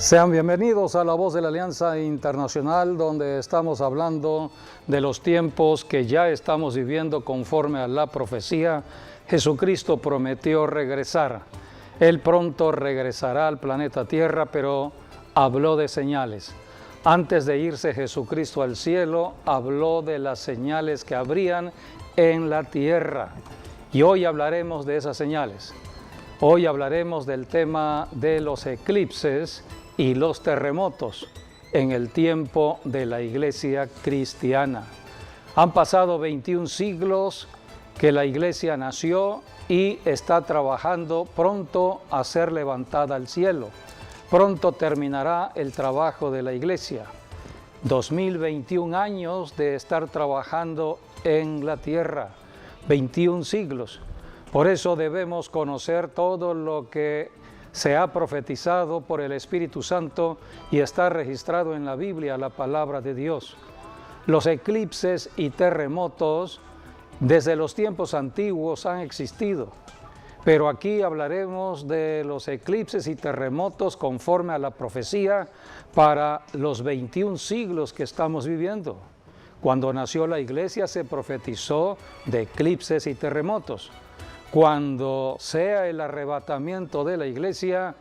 Sean bienvenidos a La Voz de la Alianza Internacional, donde estamos hablando de los tiempos que ya estamos viviendo conforme a la profecía. Jesucristo prometió regresar. Él pronto regresará al planeta Tierra, pero habló de señales. Antes de irse Jesucristo al cielo, habló de las señales que habrían en la tierra. Y hoy hablaremos de esas señales. Hoy hablaremos del tema de los eclipses y los terremotos en el tiempo de la iglesia cristiana. Han pasado 21 siglos que la iglesia nació y está trabajando pronto a ser levantada al cielo. Pronto terminará el trabajo de la iglesia. 2021 años de estar trabajando en la tierra, 21 siglos. Por eso debemos conocer todo lo que se ha profetizado por el Espíritu Santo y está registrado en la Biblia, la palabra de Dios. Los eclipses y terremotos desde los tiempos antiguos han existido, pero aquí hablaremos de los eclipses y terremotos conforme a la profecía para los 21 siglos que estamos viviendo. Cuando nació la iglesia se profetizó de eclipses y terremotos. Cuando sea el arrebatamiento de la iglesia,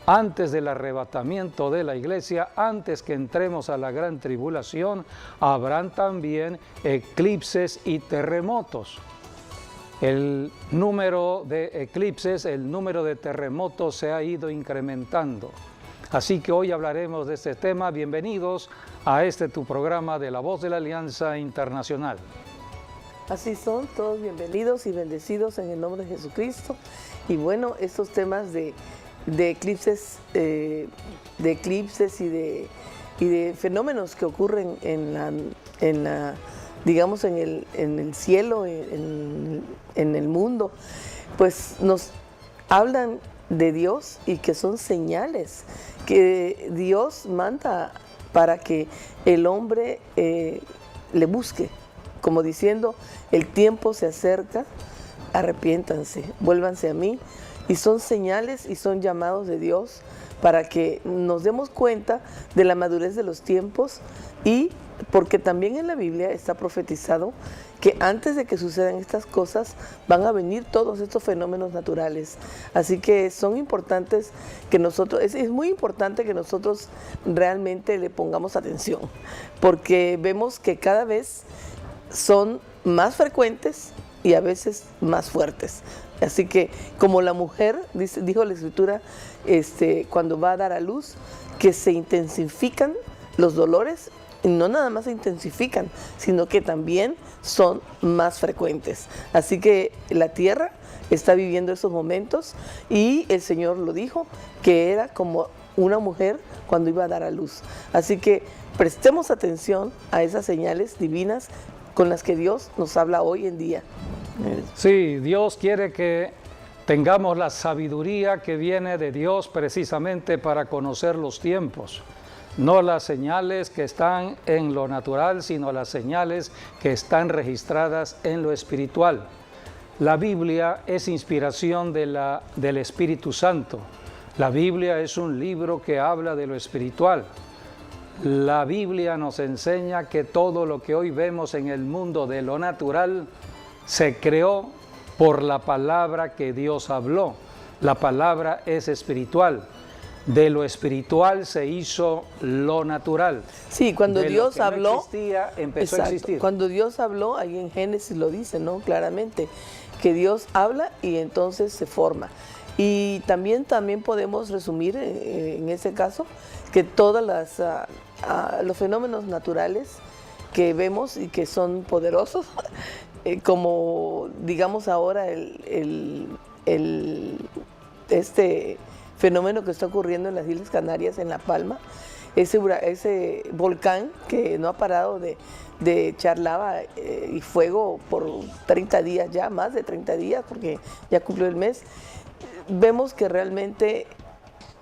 antes del arrebatamiento de la iglesia, antes que entremos a la gran tribulación, habrán también eclipses y terremotos. El número de eclipses, el número de terremotos se ha ido incrementando. Así que hoy hablaremos de este tema. Bienvenidos a tu programa de La Voz de la Alianza Internacional. Así son, todos bienvenidos y bendecidos en el nombre de Jesucristo. Y bueno, estos temas de eclipses y de fenómenos que ocurren digamos en el cielo, en el mundo, pues nos hablan de Dios y que son señales que Dios manda para que el hombre le busque, como diciendo, el tiempo se acerca, arrepiéntanse, vuélvanse a mí. Y son señales y son llamados de Dios para que nos demos cuenta de la madurez de los tiempos, y porque también en la Biblia está profetizado que antes de que sucedan estas cosas van a venir todos estos fenómenos naturales. Así que son importantes que nosotros, es muy importante que nosotros realmente le pongamos atención, porque vemos que cada vez son más frecuentes y a veces más fuertes. Así que como la mujer, dijo la Escritura, cuando va a dar a luz, que se intensifican los dolores, y no nada más se intensifican, sino que también son más frecuentes. Así que la tierra está viviendo esos momentos y el Señor lo dijo, que era como una mujer cuando iba a dar a luz. Así que prestemos atención a esas señales divinas con las que Dios nos habla hoy en día. Sí, Dios quiere que tengamos la sabiduría que viene de Dios precisamente para conocer los tiempos. No las señales que están en lo natural, sino las señales que están registradas en lo espiritual. La Biblia es inspiración del Espíritu Santo. La Biblia es un libro que habla de lo espiritual. La Biblia nos enseña que todo lo que hoy vemos en el mundo de lo natural se creó por la palabra que Dios habló. La palabra es espiritual. De lo espiritual se hizo lo natural. Sí, cuando Dios habló, no existía, empezó a existir. Cuando Dios habló, ahí en Génesis lo dice, ¿no? Claramente, que Dios habla y entonces se forma. Y también podemos resumir en ese caso que todos los fenómenos naturales que vemos y que son poderosos, como digamos ahora este fenómeno que está ocurriendo en las Islas Canarias, en La Palma, ese volcán que no ha parado de echar lava y fuego por 30 días ya, más de 30 días, porque ya cumplió el mes. Vemos que realmente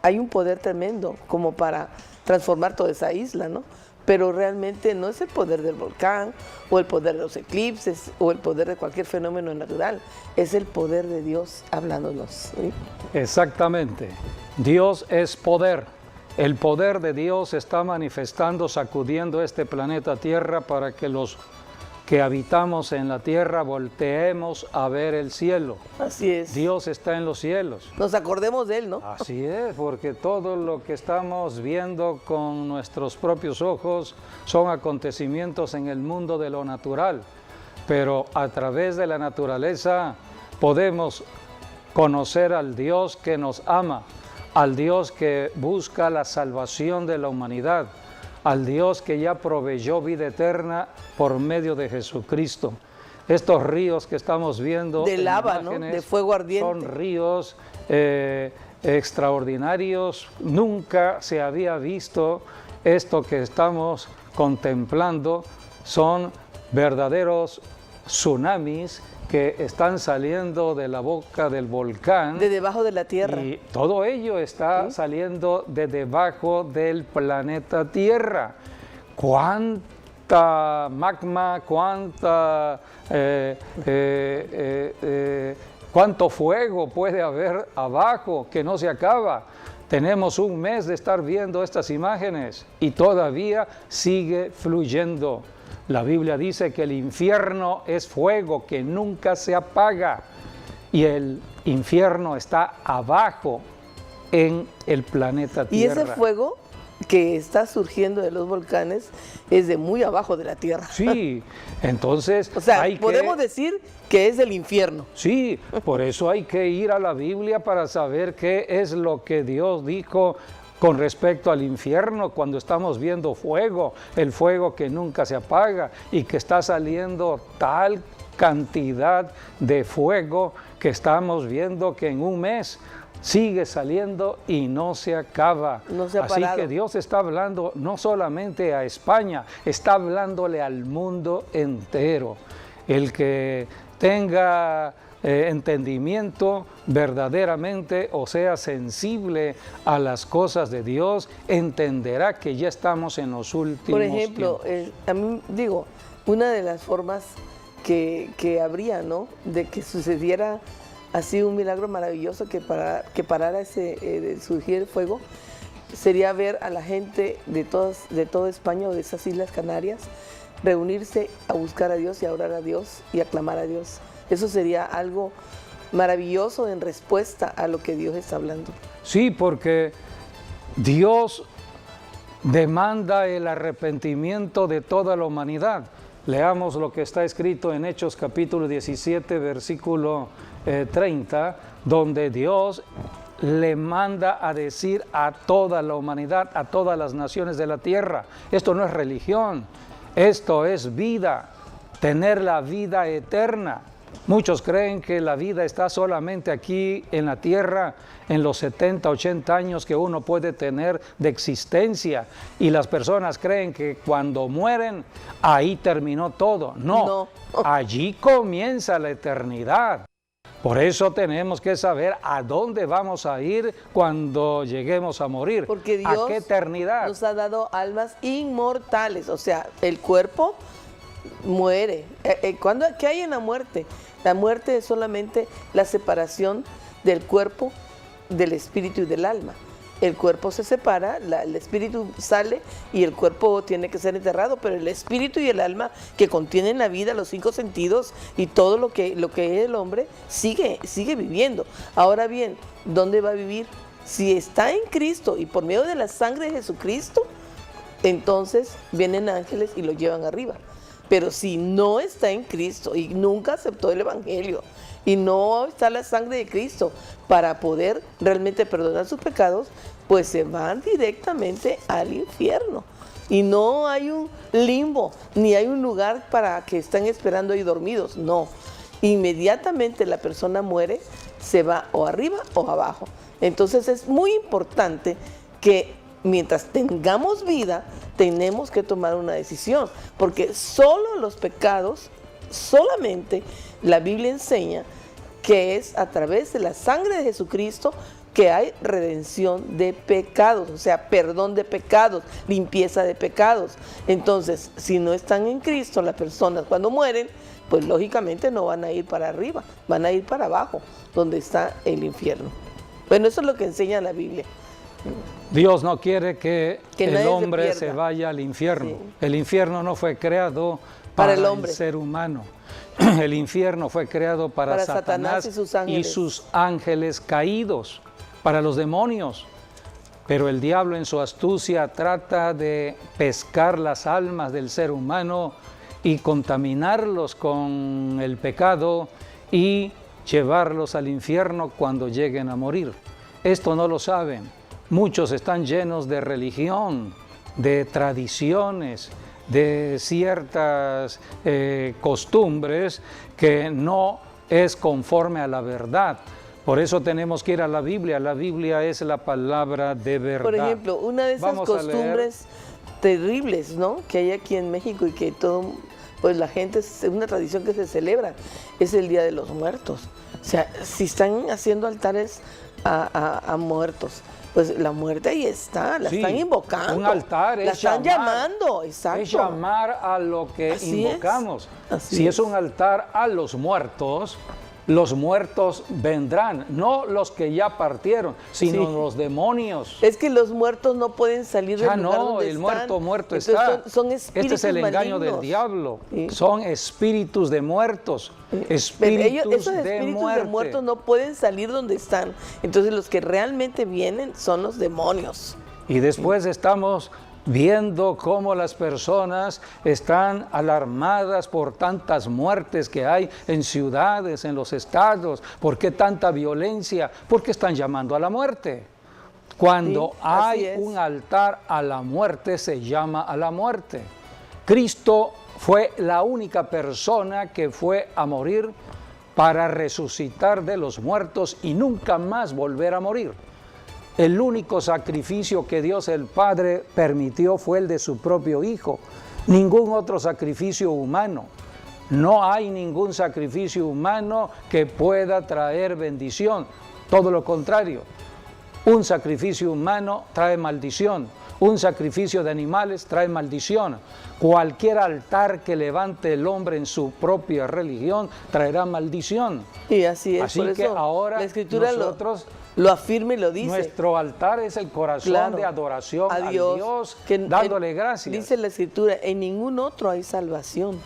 hay un poder tremendo como para transformar toda esa isla, ¿no? Pero realmente no es el poder del volcán o el poder de los eclipses o el poder de cualquier fenómeno natural, es el poder de Dios hablándonos, ¿sí? Exactamente. Dios es poder El poder de Dios se está manifestando, sacudiendo este planeta Tierra para que los que habitamos en la tierra volteemos a ver el cielo. Así es. Dios está en los cielos. Nos acordemos de Él, ¿no? Así es, porque todo lo que estamos viendo con nuestros propios ojos son acontecimientos en el mundo de lo natural, pero a través de la naturaleza podemos conocer al Dios que nos ama, al Dios que busca la salvación de la humanidad, al Dios que ya proveyó vida eterna por medio de Jesucristo. Estos ríos que estamos viendo de lava, imágenes, ¿no? De fuego ardiente. Son ríos extraordinarios. Nunca se había visto esto que estamos contemplando. Son verdaderos tsunamis que están saliendo de la boca del volcán. De debajo de la tierra. Y todo ello está saliendo de debajo del planeta Tierra. ¿Cuánta magma, cuánto fuego puede haber abajo que no se acaba? Tenemos un mes de estar viendo estas imágenes y todavía sigue fluyendo. La Biblia dice que el infierno es fuego que nunca se apaga y el infierno está abajo en el planeta Tierra. Y ese fuego que está surgiendo de los volcanes es de muy abajo de la Tierra. Sí, entonces o sea, podemos decir que es del infierno. Sí, por eso hay que ir a la Biblia para saber qué es lo que Dios dijo con respecto al infierno, cuando estamos viendo fuego, el fuego que nunca se apaga y que está saliendo tal cantidad de fuego que estamos viendo que en un mes sigue saliendo y no se acaba. No se ha Así parado. que Dios está hablando no solamente a España, está hablándole al mundo entero. El que tenga entendimiento verdaderamente, o sea, sensible a las cosas de Dios, entenderá que ya estamos en los últimos Por ejemplo, tiempos. a mí digo, una de las formas que habría, ¿no?, de que sucediera así un milagro maravilloso que parara de surgir el fuego, sería ver a la gente de toda España o de esas Islas Canarias reunirse a buscar a Dios y a orar a Dios y a clamar a Dios. Eso sería algo maravilloso en respuesta a lo que Dios está hablando. Sí, porque Dios demanda el arrepentimiento de toda la humanidad. Leamos lo que está escrito en Hechos capítulo 17, versículo 30, donde Dios le manda a decir a toda la humanidad, a todas las naciones de la tierra. Esto no es religión, esto es vida, tener la vida eterna. Muchos creen que la vida está solamente aquí en la tierra, en los 70, 80 años que uno puede tener de existencia. Y las personas creen que cuando mueren, ahí terminó todo. No, allí comienza la eternidad. Por eso tenemos que saber a dónde vamos a ir cuando lleguemos a morir. Porque Dios ¿a qué eternidad? Nos ha dado almas inmortales, o sea, el cuerpo muere. ¿Qué hay en la muerte? La muerte es solamente la separación del cuerpo, del espíritu y del alma. El cuerpo se separa, el espíritu sale y el cuerpo tiene que ser enterrado, pero el espíritu y el alma que contienen la vida, los 5 sentidos y todo lo que es el hombre, sigue viviendo. Ahora bien, ¿dónde va a vivir? Si está en Cristo y por medio de la sangre de Jesucristo, entonces vienen ángeles y lo llevan arriba. Pero si no está en Cristo y nunca aceptó el Evangelio y no está la sangre de Cristo para poder realmente perdonar sus pecados, pues se van directamente al infierno. Y no hay un limbo, ni hay un lugar para que estén esperando ahí dormidos, no. Inmediatamente la persona muere, se va o arriba o abajo. Entonces es muy importante que mientras tengamos vida, tenemos que tomar una decisión, porque solo los pecados, solamente la Biblia enseña que es a través de la sangre de Jesucristo que hay redención de pecados, o sea, perdón de pecados, limpieza de pecados. Entonces, si no están en Cristo, las personas cuando mueren, pues lógicamente no van a ir para arriba, van a ir para abajo, donde está el infierno. Bueno, eso es lo que enseña la Biblia. Dios no quiere que nadie el hombre se se pierda. vaya al infierno. Sí. El infierno no fue creado Para para el el hombre. ser humano. El infierno fue creado para Satanás y sus ángeles caídos, para los demonios. Pero el diablo en su astucia trata de pescar las almas del ser humano y contaminarlos con el pecado y llevarlos al infierno cuando lleguen a morir. Esto no lo saben. Muchos están llenos de religión, de tradiciones, de ciertas costumbres que no es conforme a la verdad. Por eso tenemos que ir a la Biblia. La Biblia es la palabra de verdad. Por ejemplo, una de esas costumbres terribles, ¿no?, que hay aquí en México y que todo, pues la gente, es una tradición que se celebra, es el Día de los Muertos. O sea, si están haciendo altares a muertos, pues la muerte ahí está, la están invocando. Un altar es la están llamando, exacto. Es llamar a lo que Así invocamos. Así Si es un altar a los muertos vendrán, no los que ya partieron, sino los demonios. Es que los muertos no pueden salir del lugar donde el están. muerto Entonces está. son espíritus este es el engaño malignos. del diablo. Sí. Son espíritus de muertos. Espíritus Esos espíritus de muertos no pueden salir donde están. Entonces los que realmente vienen son los demonios. Y después estamos viendo cómo las personas están alarmadas por tantas muertes que hay en ciudades, en los estados. ¿Por qué tanta violencia? Porque están llamando a la muerte. Cuando hay un altar a la muerte, se llama a la muerte. Cristo fue la única persona que fue a morir para resucitar de los muertos y nunca más volver a morir. El único sacrificio que Dios el Padre permitió fue el de su propio Hijo. Ningún otro sacrificio humano. No hay ningún sacrificio humano que pueda traer bendición. Todo lo contrario. Un sacrificio humano trae maldición. Un sacrificio de animales trae maldición. Cualquier altar que levante el hombre en su propia religión traerá maldición. Y así es. Así por que eso ahora la Escritura nosotros lo afirma y lo dice. Nuestro altar es el corazón de adoración a Dios, dándole gracias. Dice la Escritura, en ningún otro hay salvación,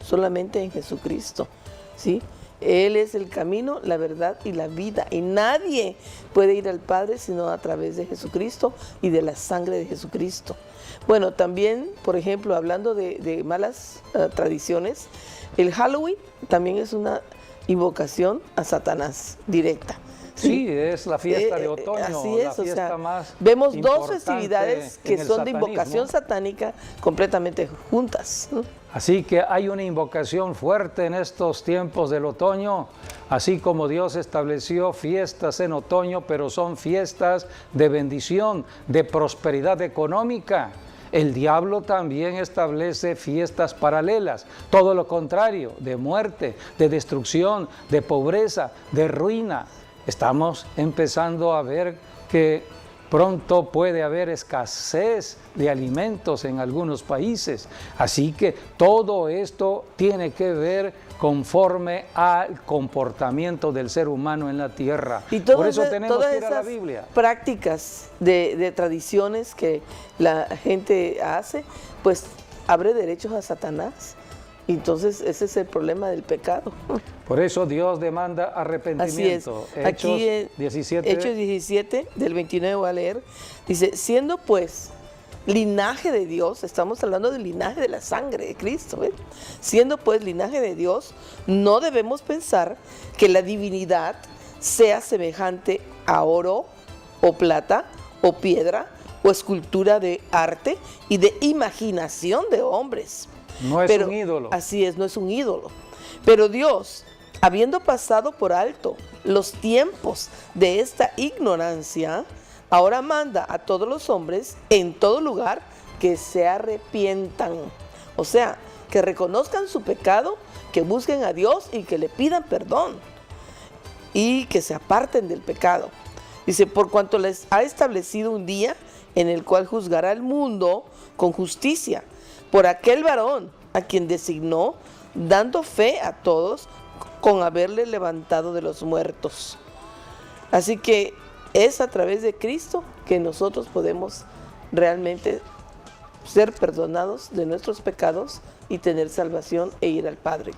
solamente en Jesucristo, ¿sí? Él es el camino, la verdad y la vida. Y nadie puede ir al Padre sino a través de Jesucristo y de la sangre de Jesucristo. Bueno, también, por ejemplo, hablando de malas tradiciones, el Halloween también es una invocación a Satanás directa. Sí, es la fiesta de otoño, así es, la fiesta más vemos dos importante festividades que son de invocación satánica completamente juntas. Así que hay una invocación fuerte en estos tiempos del otoño, así como Dios estableció fiestas en otoño, pero son fiestas de bendición, de prosperidad económica. El diablo también establece fiestas paralelas, todo lo contrario, de muerte, de destrucción, de pobreza, de ruina. Estamos empezando a ver que pronto puede haber escasez de alimentos en algunos países. Así que todo esto tiene que ver conforme al comportamiento del ser humano en la tierra. Y por eso tenemos que ir a la Biblia. Prácticas de tradiciones que la gente hace, pues abre derechos a Satanás. Entonces ese es el problema del pecado. Por eso Dios demanda arrepentimiento. Así es. Aquí en Hechos 17, del 29 voy a leer, dice, siendo pues linaje de Dios, estamos hablando del linaje de la sangre de Cristo, ¿eh? Siendo pues linaje de Dios, no debemos pensar que la divinidad sea semejante a oro o plata o piedra o escultura de arte y de imaginación de hombres. No es un ídolo. Así es, no es un ídolo. Pero Dios, habiendo pasado por alto los tiempos de esta ignorancia, ahora manda a todos los hombres en todo lugar que se arrepientan. O sea, que reconozcan su pecado, que busquen a Dios y que le pidan perdón. Y que se aparten del pecado. Dice, por cuanto les ha establecido un día en el cual juzgará al mundo con justicia, por aquel varón a quien designó, dando fe a todos con haberle levantado de los muertos. Así que es a través de Cristo que nosotros podemos realmente ser perdonados de nuestros pecados y tener salvación e ir al Padre.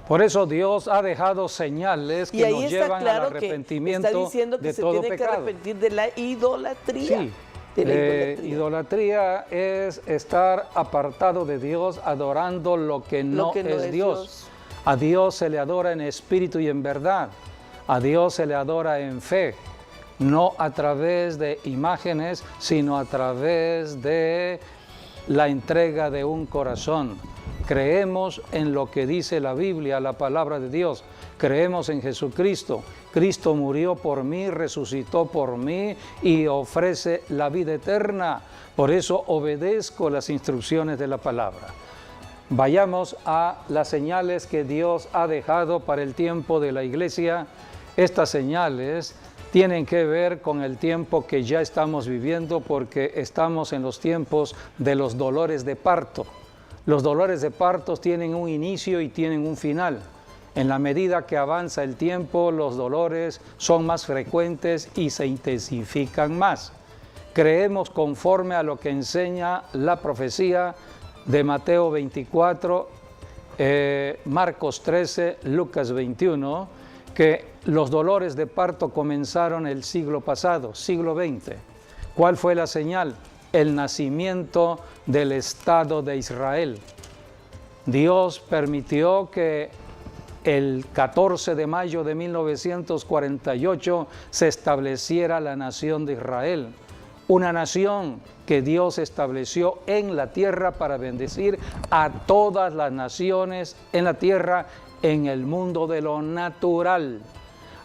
Por eso Dios ha dejado señales que nos llevan al arrepentimiento está diciendo que de se todo tiene pecado. que arrepentir de la idolatría. Sí. De la idolatría. Idolatría es estar apartado de Dios, adorando lo que no es Dios. A Dios se le adora en espíritu y en verdad. A Dios se le adora en fe, no a través de imágenes, sino a través de la entrega de un corazón. Creemos en lo que dice la Biblia, la palabra de Dios. Creemos en Jesucristo. Cristo murió por mí, resucitó por mí y ofrece la vida eterna. Por eso obedezco las instrucciones de la palabra. Vayamos a las señales que Dios ha dejado para el tiempo de la iglesia. Estas señales tienen que ver con el tiempo que ya estamos viviendo, porque estamos en los tiempos de los dolores de parto. Los dolores de parto tienen un inicio y tienen un final. En la medida que avanza el tiempo, los dolores son más frecuentes y se intensifican más. Creemos conforme a lo que enseña la profecía de Mateo 24, Marcos 13, Lucas 21, que los dolores de parto comenzaron el siglo pasado, siglo XX. ¿Cuál fue la señal? El nacimiento del Estado de Israel. Dios permitió que el 14 de mayo de 1948 se estableciera la nación de Israel, una nación que Dios estableció en la tierra para bendecir a todas las naciones en la tierra, en el mundo de lo natural.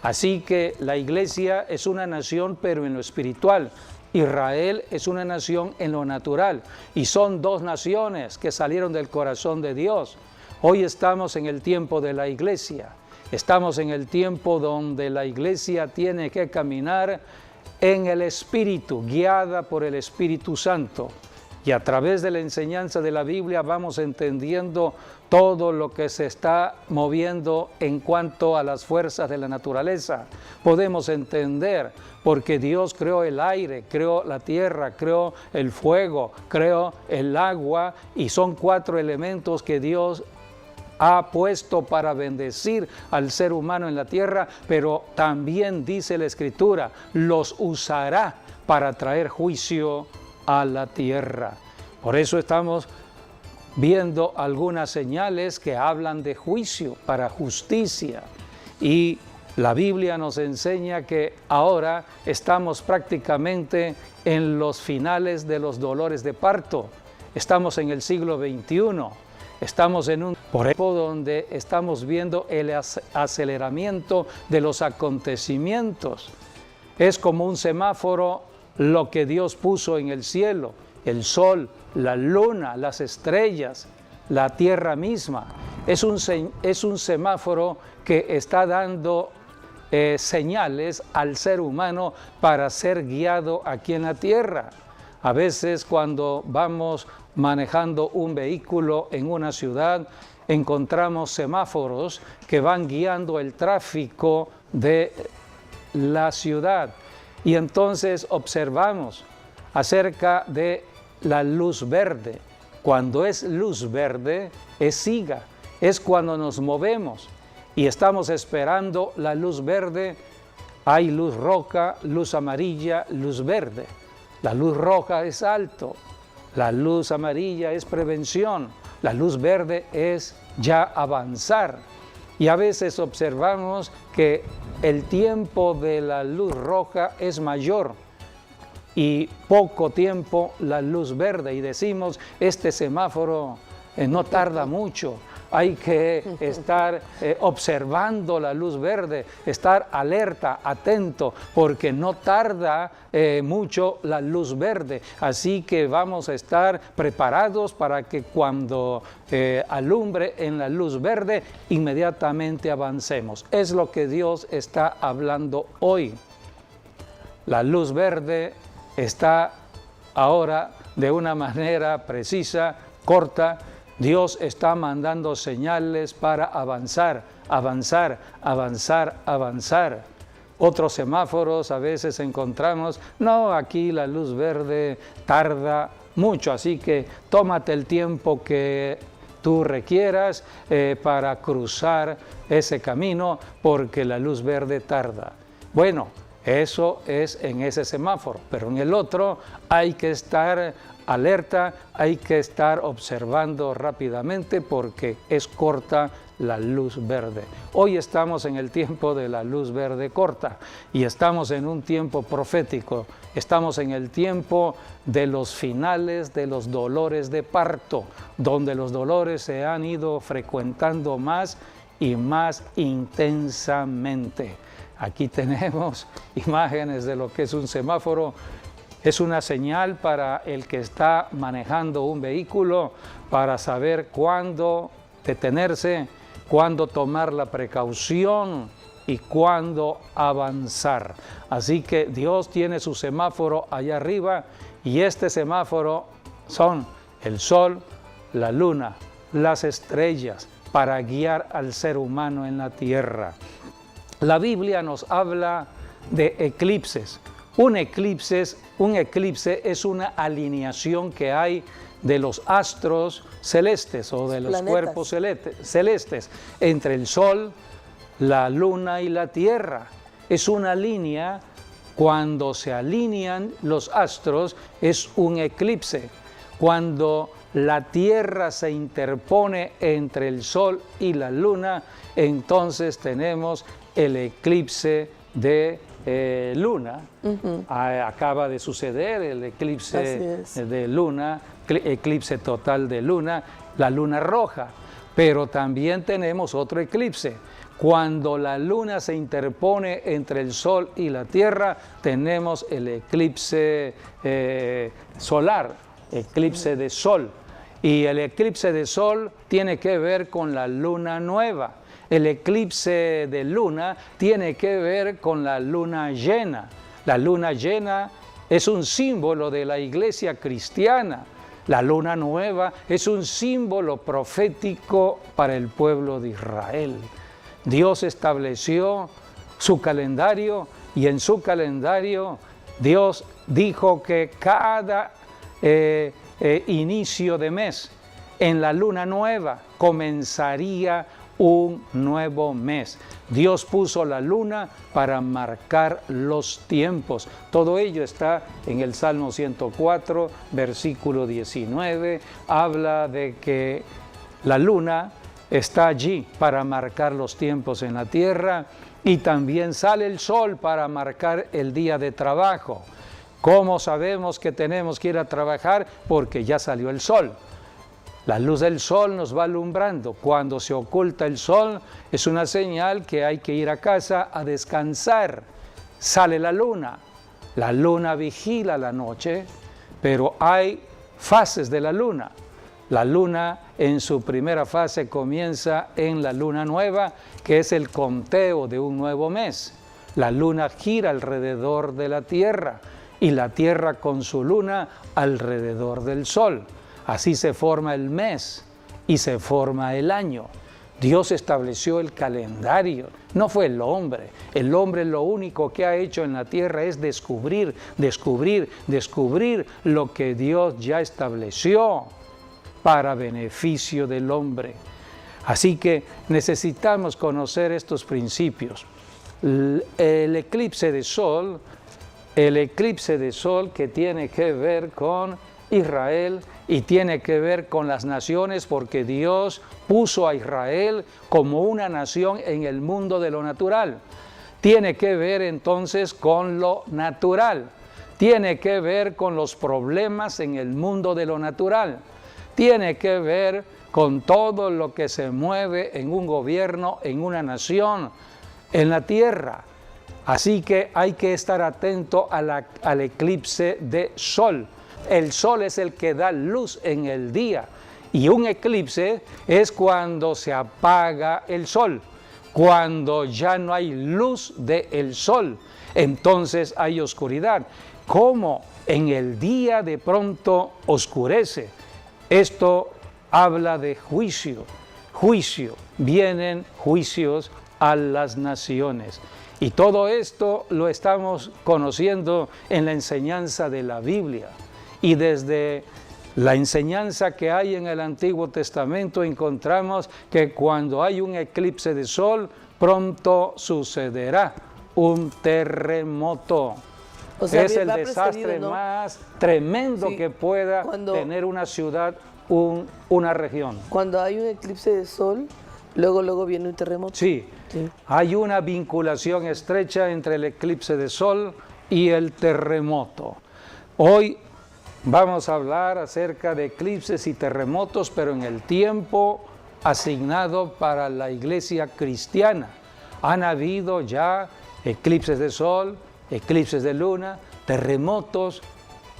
Así que la iglesia es una nación, pero en lo espiritual. Israel es una nación en lo natural, y son dos naciones que salieron del corazón de Dios. Hoy estamos en el tiempo de la iglesia, estamos en el tiempo donde la iglesia tiene que caminar en el Espíritu, guiada por el Espíritu Santo. Y a través de la enseñanza de la Biblia vamos entendiendo todo lo que se está moviendo en cuanto a las fuerzas de la naturaleza. Podemos entender porque Dios creó el aire, creó la tierra, creó el fuego, creó el agua, y son 4 elementos que Dios ha puesto para bendecir al ser humano en la tierra, pero también dice la Escritura, los usará para traer juicio a la tierra. Por eso estamos viendo algunas señales que hablan de juicio para justicia, y la Biblia nos enseña que ahora estamos prácticamente en los finales de los dolores de parto. Estamos en el siglo XXI, estamos en un tiempo donde estamos viendo el aceleramiento de los acontecimientos. Es como un semáforo lo que Dios puso en el cielo, el sol, la luna, las estrellas, la tierra misma. Es un semáforo que está dando señales al ser humano para ser guiado aquí en la tierra. A veces cuando vamos manejando un vehículo en una ciudad, encontramos semáforos que van guiando el tráfico de la ciudad, y entonces observamos acerca de la luz verde. Cuando es luz verde, es siga, es cuando nos movemos y estamos esperando la luz verde. Hay luz roja, luz amarilla, luz verde. La luz roja es alto, la luz amarilla es prevención, la luz verde es ya avanzar. Y a veces observamos que el tiempo de la luz roja es mayor y poco tiempo la luz verde, y decimos, este semáforo no tarda mucho. Hay que estar observando la luz verde, estar alerta, atento, porque no tarda mucho la luz verde. Así que vamos a estar preparados para que cuando alumbre en la luz verde, inmediatamente avancemos. Es lo que Dios está hablando hoy. La luz verde está ahora de una manera precisa, corta. Dios está mandando señales para avanzar, avanzar, avanzar, avanzar. Otros semáforos a veces encontramos, no, aquí la luz verde tarda mucho, así que tómate el tiempo que tú requieras para cruzar ese camino porque la luz verde tarda. Bueno, eso es en ese semáforo, pero en el otro hay que estar alerta, hay que estar observando rápidamente porque es corta la luz verde. Hoy estamos en el tiempo de la luz verde corta y estamos en un tiempo profético, estamos en el tiempo de los finales de los dolores de parto, donde los dolores se han ido frecuentando más y más intensamente. Aquí tenemos imágenes de lo que es un semáforo. Es una señal para el que está manejando un vehículo para saber cuándo detenerse, cuándo tomar la precaución y cuándo avanzar. Así que Dios tiene su semáforo allá arriba y este semáforo son el sol, la luna, las estrellas para guiar al ser humano en la tierra. La Biblia nos habla de eclipses. Un eclipse es una alineación que hay de los astros celestes o de los cuerpos celestes entre el sol, la luna y la tierra. Es una línea, cuando se alinean los astros es un eclipse. Cuando la tierra se interpone entre el sol y la luna, entonces tenemos el eclipse de luna. Acaba de suceder el eclipse de luna, eclipse total de luna, la luna roja, pero también tenemos otro eclipse. Cuando la luna se interpone entre el sol y la tierra, tenemos el eclipse solar, eclipse de sol. Y el eclipse de sol tiene que ver con la luna nueva. El eclipse de luna tiene que ver con la luna llena. La luna llena es un símbolo de la iglesia cristiana. La luna nueva es un símbolo profético para el pueblo de Israel. Dios estableció su calendario y en su calendario Dios dijo que cada inicio de mes en la luna nueva comenzaría un nuevo mes. Dios puso la luna para marcar los tiempos. Todo ello está en el Salmo 104, versículo 19. Habla de que la luna está allí para marcar los tiempos en la tierra y también sale el sol para marcar el día de trabajo. ¿Cómo sabemos que tenemos que ir a trabajar? Porque ya salió el sol. La luz del sol nos va alumbrando. Cuando se oculta el sol, es una señal que hay que ir a casa a descansar. Sale la luna vigila la noche, pero hay fases de la luna. La luna en su primera fase comienza en la luna nueva, que es el conteo de un nuevo mes. La luna gira alrededor de la tierra y la tierra con su luna alrededor del sol. Así se forma el mes y se forma el año. Dios estableció el calendario, no fue el hombre. El hombre lo único que ha hecho en la tierra es descubrir lo que Dios ya estableció para beneficio del hombre. Así que necesitamos conocer estos principios. El eclipse de sol que tiene que ver con Israel y tiene que ver con las naciones, porque Dios puso a Israel como una nación en el mundo de lo natural. Tiene que ver entonces con lo natural, tiene que ver con los problemas en el mundo de lo natural, tiene que ver con todo lo que se mueve en un gobierno, en una nación, en la tierra. Así que hay que estar atento al eclipse de sol. El sol es el que da luz en el día y un eclipse es cuando se apaga el sol, cuando ya no hay luz del sol, entonces hay oscuridad. Como en el día de pronto oscurece, esto habla de juicio, vienen juicios a las naciones. Y todo esto lo estamos conociendo en la enseñanza de la Biblia. Y desde la enseñanza que hay en el Antiguo Testamento encontramos que cuando hay un eclipse de sol, pronto sucederá un terremoto. O sea, es el va desastre precedido, ¿no? más tremendo Sí, que pueda tener una ciudad, una región. Cuando hay un eclipse de sol, luego viene un terremoto. Sí, Sí. hay una vinculación estrecha entre el eclipse de sol y el terremoto. Hoy vamos a hablar acerca de eclipses y terremotos, pero en el tiempo asignado para la iglesia cristiana. Han habido ya eclipses de sol, eclipses de luna, terremotos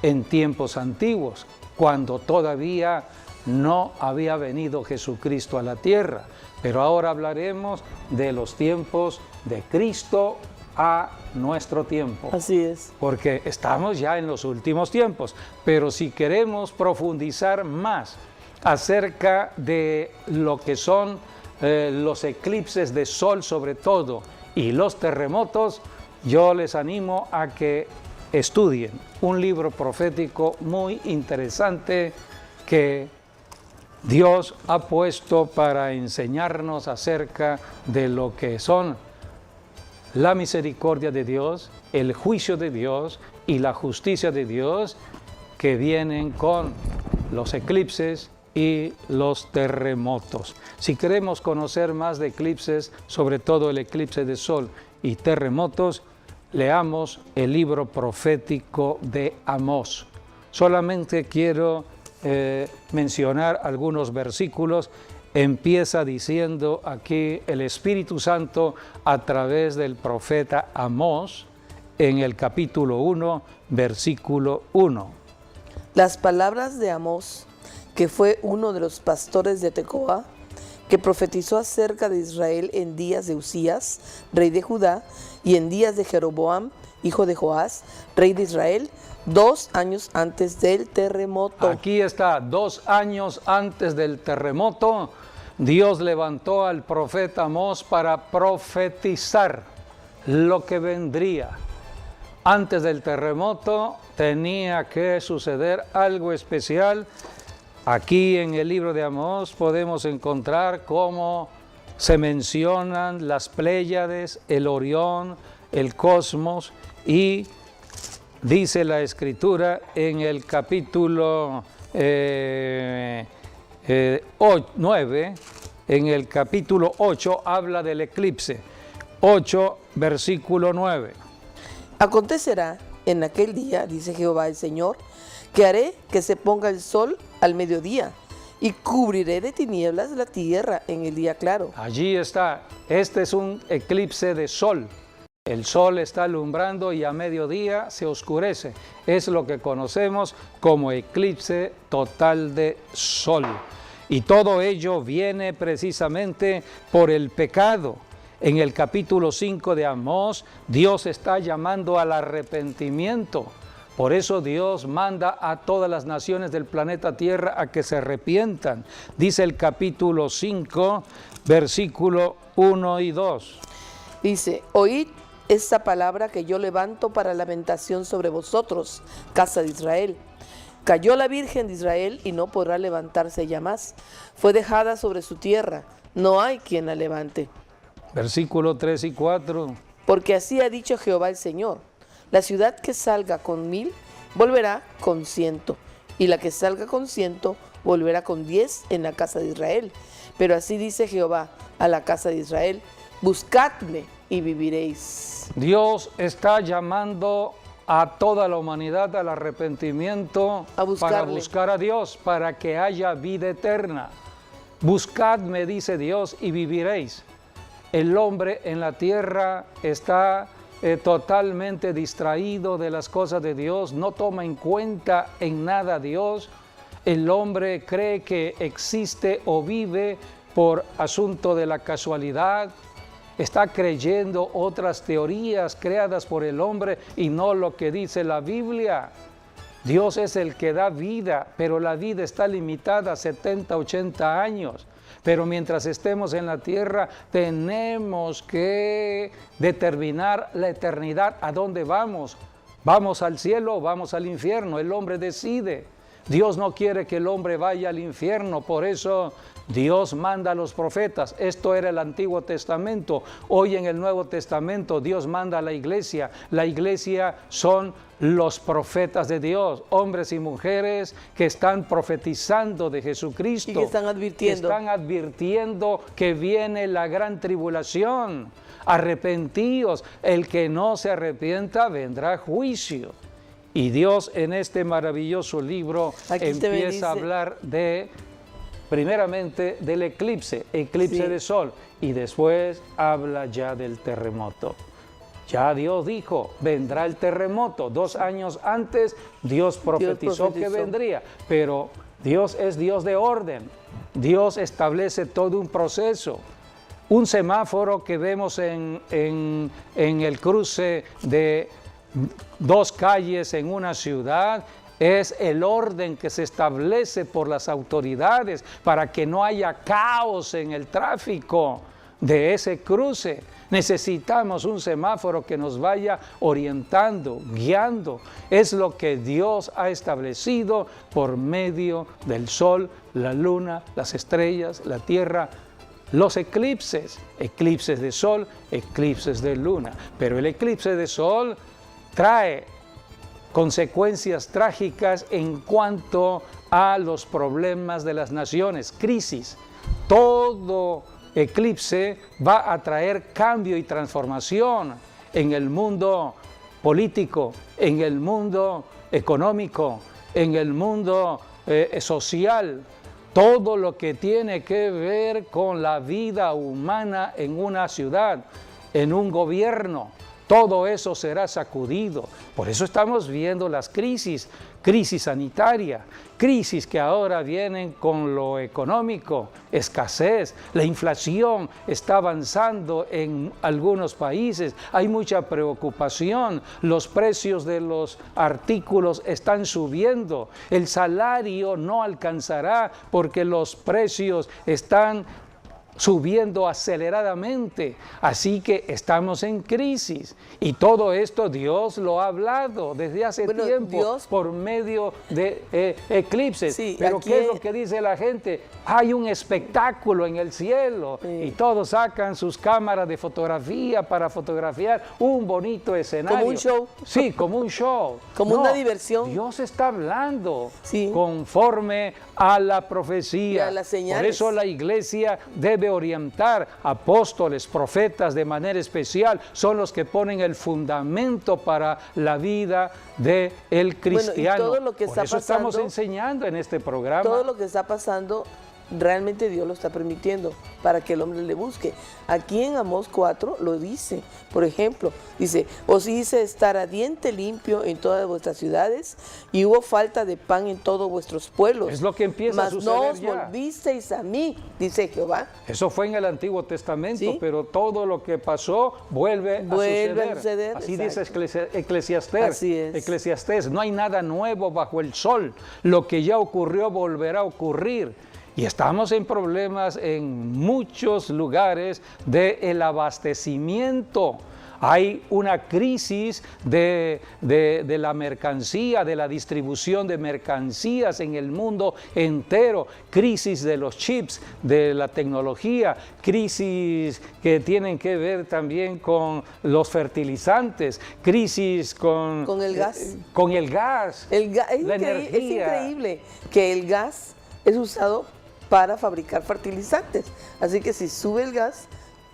en tiempos antiguos, cuando todavía no había venido Jesucristo a la tierra. Pero ahora hablaremos de los tiempos de Cristo a nuestro tiempo. Así es. Porque estamos ya en los últimos tiempos, pero si queremos profundizar más acerca de lo que son los eclipses de sol sobre todo y los terremotos, yo les animo a que estudien un libro profético muy interesante que Dios ha puesto para enseñarnos acerca de lo que son la misericordia de Dios, el juicio de Dios y la justicia de Dios que vienen con los eclipses y los terremotos. Si queremos conocer más de eclipses, sobre todo el eclipse de sol y terremotos, leamos el libro profético de Amós. Solamente quiero mencionar algunos versículos. Empieza diciendo aquí el Espíritu Santo a través del profeta Amós en el capítulo 1, versículo 1. Las palabras de Amós, que fue uno de los pastores de Tecoa, que profetizó acerca de Israel en días de Usías, rey de Judá, y en días de Jeroboam, hijo de Joás, rey de Israel, 2 años antes del terremoto. Aquí está, 2 años antes del terremoto, Dios levantó al profeta Amós para profetizar lo que vendría. Antes del terremoto tenía que suceder algo especial. Aquí en el libro de Amós podemos encontrar cómo se mencionan las Pléyades, el Orión, el cosmos, y dice la Escritura en el capítulo 9, en el capítulo 8 habla del eclipse. 8, versículo 9. Acontecerá en aquel día, dice Jehová el Señor, que haré que se ponga el sol al mediodía y cubriré de tinieblas la tierra en el día claro. Allí está, este es un eclipse de sol. El sol está alumbrando y a mediodía se oscurece. Es lo que conocemos como eclipse total de sol. Y todo ello viene precisamente por el pecado. En el capítulo 5 de Amós, Dios está llamando al arrepentimiento. Por eso Dios manda a todas las naciones del planeta Tierra a que se arrepientan. Dice el capítulo 5, versículo 1 y 2. Dice, oíd esta palabra que yo levanto para lamentación sobre vosotros, casa de Israel. Cayó la Virgen de Israel y no podrá levantarse ya más. Fue dejada sobre su tierra, no hay quien la levante. Versículo 3 y 4. Porque así ha dicho Jehová el Señor, la ciudad que salga con 1000 volverá con 100, y la que salga con 100 volverá con 10 en la casa de Israel. Pero así dice Jehová a la casa de Israel, buscadme y viviréis. Dios está llamando a toda la humanidad al arrepentimiento para buscar a Dios, para que haya vida eterna. Buscadme, dice Dios, y viviréis. El hombre en la tierra está totalmente distraído de las cosas de Dios, no toma en cuenta en nada a Dios. El hombre cree que existe o vive por asunto de la casualidad. Está creyendo otras teorías creadas por el hombre y no lo que dice la Biblia. Dios es el que da vida, pero la vida está limitada a 70, 80 años. pero mientras estemos en la tierra tenemos que determinar la eternidad, a dónde vamos. ¿Vamos al cielo o vamos al infierno? El hombre decide. Dios no quiere que el hombre vaya al infierno, por eso Dios manda a los profetas. Esto era el Antiguo Testamento. Hoy en el Nuevo Testamento Dios manda a la iglesia. La iglesia son los profetas de Dios, hombres y mujeres que están profetizando de Jesucristo. Y que están advirtiendo. Que están advirtiendo que viene la gran tribulación. Arrepentíos, el que no se arrepienta vendrá juicio. Y Dios en este maravilloso libro empieza a hablar de, primeramente, del eclipse de sol, y después habla ya del terremoto. Ya Dios dijo, vendrá el terremoto. 2 años antes Dios profetizó que vendría, pero Dios es Dios de orden. Dios establece todo un proceso. Un semáforo que vemos en el cruce de 2 calles en una ciudad es el orden que se establece por las autoridades para que no haya caos en el tráfico de ese cruce. Necesitamos un semáforo que nos vaya orientando, guiando. Es lo que Dios ha establecido por medio del sol, la luna, las estrellas, la tierra, los eclipses de sol, eclipses de luna. Pero el eclipse de sol trae consecuencias trágicas en cuanto a los problemas de las naciones, crisis. Todo eclipse va a traer cambio y transformación en el mundo político, en el mundo económico, en el mundo social. Todo lo que tiene que ver con la vida humana en una ciudad, en un gobierno. Todo eso será sacudido. Por eso estamos viendo las crisis sanitaria, crisis que ahora vienen con lo económico, escasez, la inflación está avanzando en algunos países, hay mucha preocupación, los precios de los artículos están subiendo, el salario no alcanzará porque los precios están subiendo aceleradamente, así que estamos en crisis y todo esto Dios lo ha hablado desde hace tiempo por medio de eclipses. Pero ¿qué es lo que dice la gente? Hay un espectáculo en el cielo y todos sacan sus cámaras de fotografía para fotografiar un bonito escenario. Como un show. Sí, como un show. Como una diversión. Dios está hablando conforme a la profecía. Y a las señales. Por eso la iglesia debe orientar, apóstoles, profetas de manera especial, son los que ponen el fundamento para la vida del cristiano. Todo lo que Por eso estamos enseñando en este programa. Todo lo que está pasando, realmente Dios lo está permitiendo para que el hombre le busque. Aquí en Amós 4 lo dice, por ejemplo, dice, os hice estar a diente limpio en todas vuestras ciudades y hubo falta de pan en todos vuestros pueblos. Es lo que empieza a suceder. Mas no os volvisteis a mí, dice Jehová. Eso fue en el Antiguo Testamento, pero todo lo que pasó vuelve a suceder. Así dice Eclesiastés. Así es. Eclesiastés, no hay nada nuevo bajo el sol. Lo que ya ocurrió volverá a ocurrir. Y estamos en problemas en muchos lugares del abastecimiento. Hay una crisis de la mercancía, de la distribución de mercancías en el mundo entero, crisis de los chips, de la tecnología, crisis que tienen que ver también con los fertilizantes, crisis con el gas. Con el gas, la energía. Es increíble que el gas es usado para fabricar fertilizantes. Así que si sube el gas,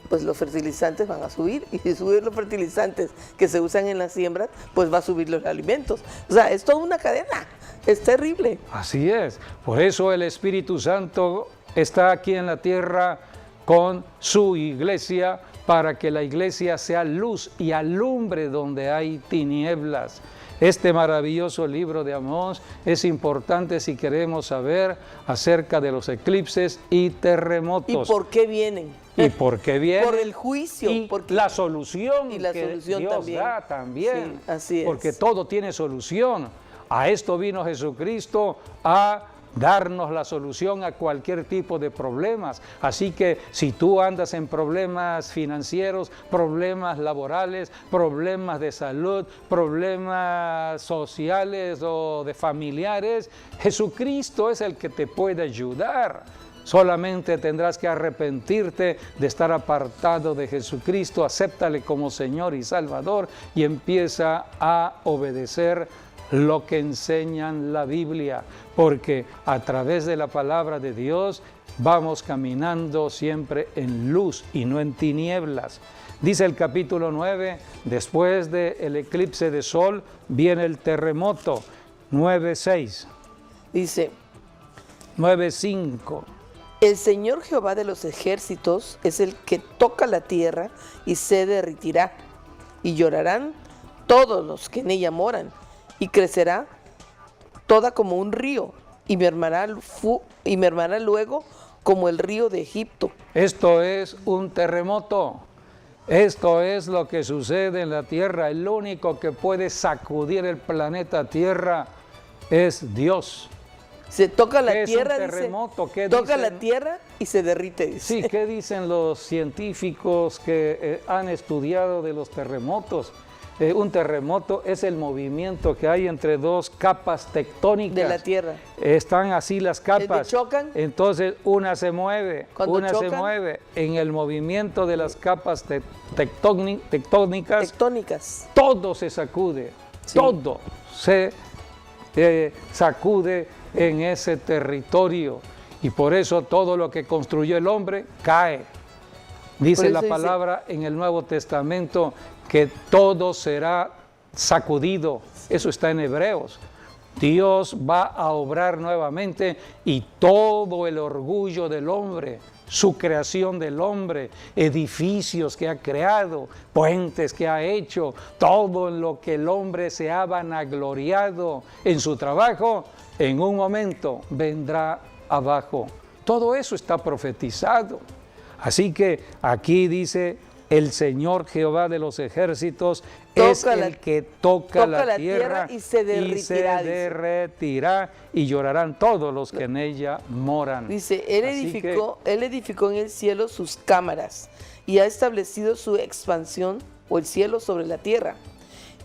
pues los fertilizantes van a subir, y si suben los fertilizantes que se usan en las siembras, pues va a subir los alimentos. O sea, es toda una cadena, es terrible. Así es, por eso el Espíritu Santo está aquí en la tierra con su iglesia, para que la iglesia sea luz y alumbre donde hay tinieblas. Este maravilloso libro de Amós es importante si queremos saber acerca de los eclipses y terremotos. ¿Y por qué vienen? ¿Y por qué vienen? Por el juicio. Y la solución que Dios da también. Sí, así es. Porque todo tiene solución. A esto vino Jesucristo, a darnos la solución a cualquier tipo de problemas. Así que si tú andas en problemas financieros, problemas laborales, problemas de salud, problemas sociales o de familiares, Jesucristo es el que te puede ayudar. Solamente tendrás que arrepentirte de estar apartado de Jesucristo, acéptale como Señor y Salvador y empieza a obedecer lo que enseñan la Biblia, porque a través de la palabra de Dios vamos caminando siempre en luz y no en tinieblas. Dice el capítulo 9, después del eclipse de sol viene el terremoto, 9:6. Dice, 9:5. el Señor Jehová de los ejércitos es el que toca la tierra y se derretirá, y llorarán todos los que en ella moran, y crecerá toda como un río, y mermará luego como el río de Egipto. Esto es un terremoto. Esto es lo que sucede en la tierra. El único que puede sacudir el planeta Tierra es Dios. Se toca la ¿Qué es tierra, un terremoto? dice, ¿Qué toca dicen? la tierra y se derrite, dice. Sí, ¿qué dicen los científicos que han estudiado de los terremotos? Un terremoto es el movimiento que hay entre dos capas tectónicas. De la tierra. Están así las capas. chocan. Entonces una se mueve, Cuando una se chocan. mueve. En el movimiento de las capas tectónicas, todo se sacude, Sí. todo se sacude en ese territorio. Y por eso todo lo que construyó el hombre cae. Dice la palabra en el Nuevo Testamento que todo será sacudido. Eso está en Hebreos. Dios va a obrar nuevamente y todo el orgullo del hombre, su creación del hombre, edificios que ha creado, puentes que ha hecho, todo en lo que el hombre se ha vanagloriado en su trabajo, en un momento vendrá abajo. Todo eso está profetizado. Así que aquí dice, el Señor Jehová de los ejércitos es el que toca la tierra y se derretirá y llorarán todos los que en ella moran. Dice, él edificó en el cielo sus cámaras y ha establecido su expansión o el cielo sobre la tierra.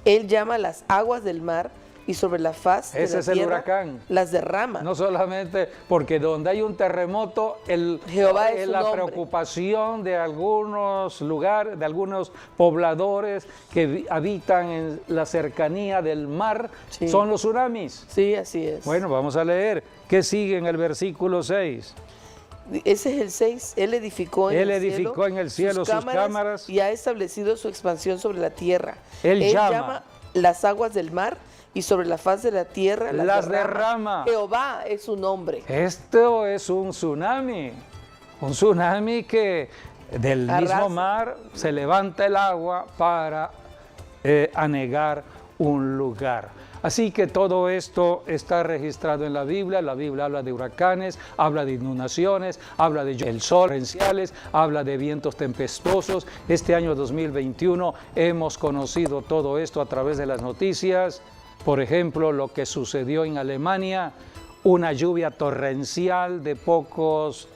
Él llama las aguas del mar y sobre la faz de la tierra huracán. Las derrama. No solamente porque donde hay un terremoto, Jehová es la preocupación de algunos lugares, de algunos pobladores que habitan en la cercanía del mar, Sí. son los tsunamis. Sí, así es. Bueno, vamos a leer. ¿Qué sigue en el versículo 6? Ese es el 6. Él edificó en el cielo sus cámaras y ha establecido su expansión sobre la tierra. Él llama las aguas del mar y sobre la faz de la tierra las derrama. Jehová es su nombre. Esto es un tsunami que del mismo mar se levanta el agua para anegar un lugar. Así que todo esto está registrado en la Biblia habla de huracanes, habla de inundaciones, habla de el sol torrenciales, habla de vientos tempestuosos. Este año 2021 hemos conocido todo esto a través de las noticias. Por ejemplo, lo que sucedió en Alemania, una lluvia torrencial de pocos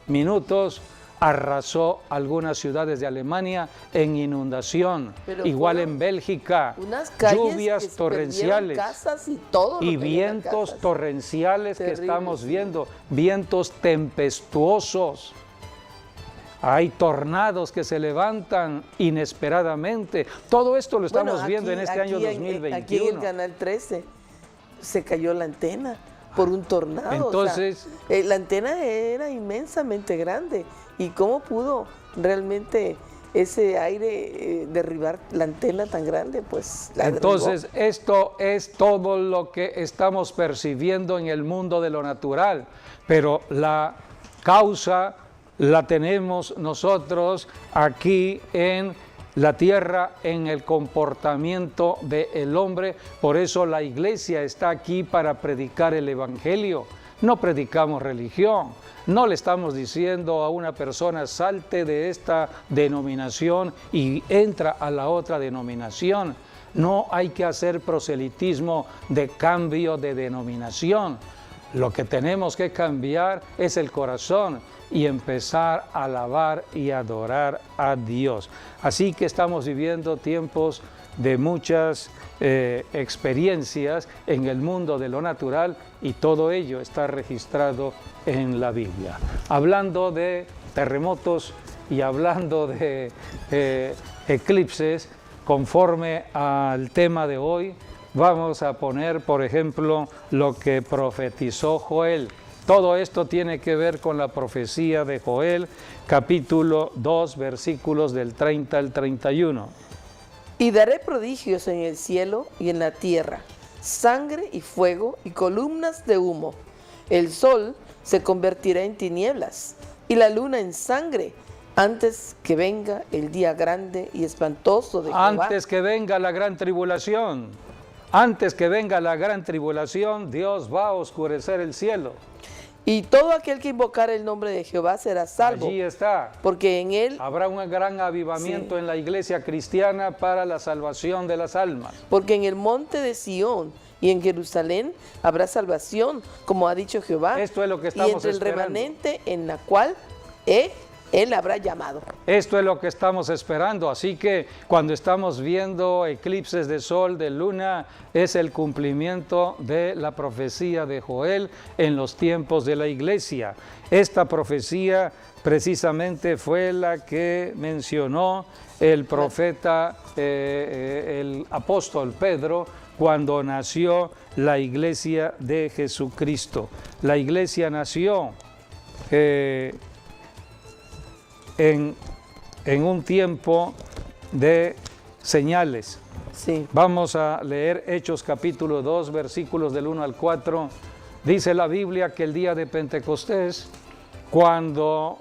minutos arrasó algunas ciudades de Alemania en inundación. Pero igual en Bélgica, lluvias torrenciales y vientos torrenciales que estamos viendo, vientos tempestuosos. Hay tornados que se levantan inesperadamente. Todo esto lo estamos viendo en este año 2021. Aquí en el Canal 13 se cayó la antena por un tornado. Entonces, la antena era inmensamente grande. ¿Y cómo pudo realmente ese aire derribar la antena tan grande? Pues la entonces, derribó. Esto es todo lo que estamos percibiendo en el mundo de lo natural. Pero la causa la tenemos nosotros aquí en la tierra, en el comportamiento del hombre. Por eso la iglesia está aquí para predicar el evangelio. No predicamos religión, no le estamos diciendo a una persona salte de esta denominación y entra a la otra denominación. No hay que hacer proselitismo de cambio de denominación. Lo que tenemos que cambiar es el corazón y empezar a alabar y adorar a Dios. Así que estamos viviendo tiempos de muchas experiencias en el mundo de lo natural y todo ello está registrado en la Biblia. Hablando de terremotos y hablando de eclipses, conforme al tema de hoy, vamos a poner, por ejemplo, lo que profetizó Joel. Todo esto tiene que ver con la profecía de Joel, capítulo 2, versículos del 30 al 31. Y daré prodigios en el cielo y en la tierra, sangre y fuego y columnas de humo. El sol se convertirá en tinieblas y la luna en sangre, antes que venga el día grande y espantoso de Jehová. Antes que venga la gran tribulación, antes que venga la gran tribulación, Dios va a oscurecer el cielo. Y todo aquel que invocar el nombre de Jehová será salvo. Allí está. Porque en él habrá un gran avivamiento en la iglesia cristiana para la salvación de las almas. Porque en el monte de Sión y en Jerusalén habrá salvación, como ha dicho Jehová. Esto es lo que estamos esperando. Y entre el remanente en la cual él habrá llamado. Esto es lo que estamos esperando, así que cuando estamos viendo eclipses de sol, de luna, es el cumplimiento de la profecía de Joel en los tiempos de la iglesia. Esta profecía precisamente fue la que mencionó el profeta, el apóstol Pedro, cuando nació la iglesia de Jesucristo. La iglesia nació en un tiempo de señales. Sí. Vamos a leer Hechos capítulo 2, versículos del 1 al 4. Dice la Biblia que el día de Pentecostés, cuando